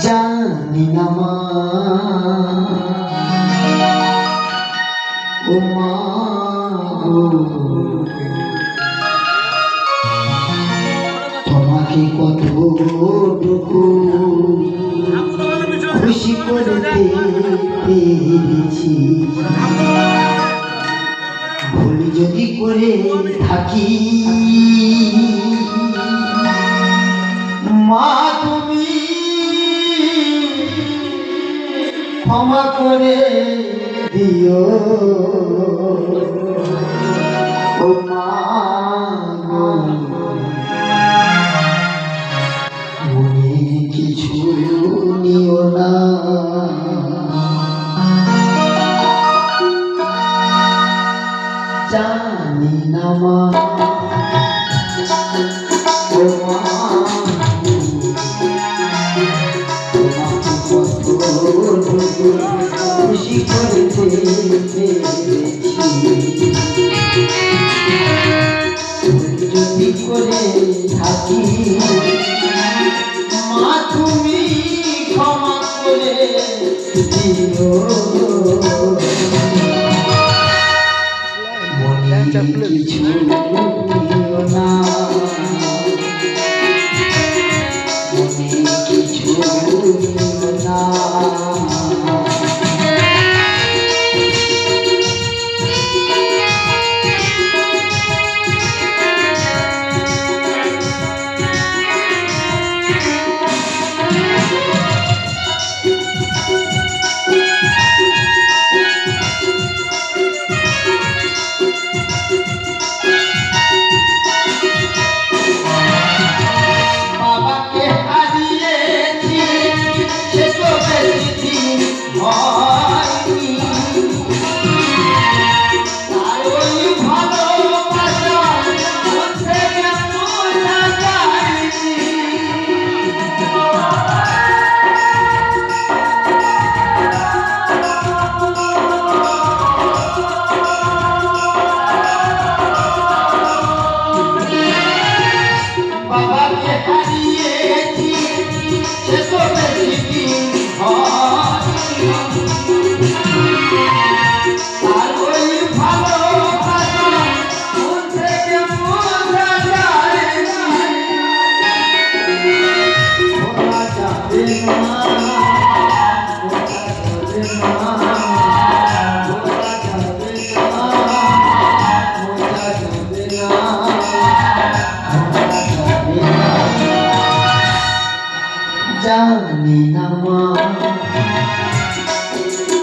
জানি না মা ও মা তোমাকে কতটুকু খুশি করতে পেরেছি, ভুল যদি করে থাকি মা তুমি ক্ষমা করে দিও ও মা মনে কিছু নিও না, জানি না মা ও মা খুশি করতে পেরেছি, যদি করে থাকি মা তুমি ক্ষমা করে দিও, মনে কিছু নিও না, মনে কিছু নিও না। জানি না মা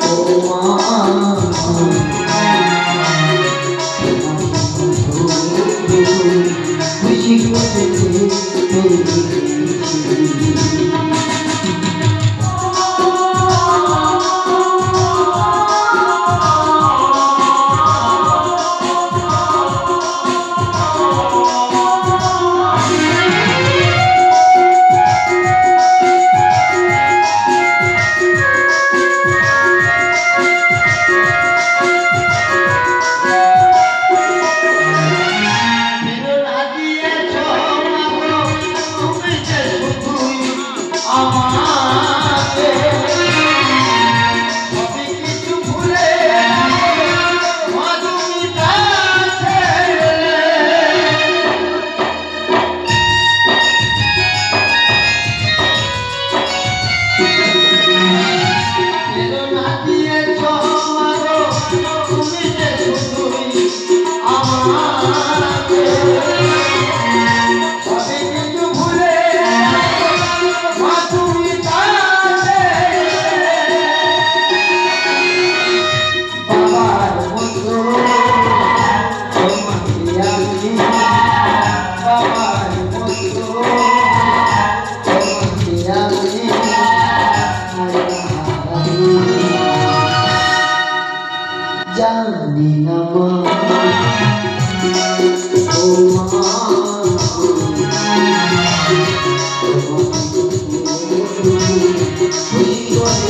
ও মা খুশি করতে পেরেছি, জানি না মা ও মা খুশি করে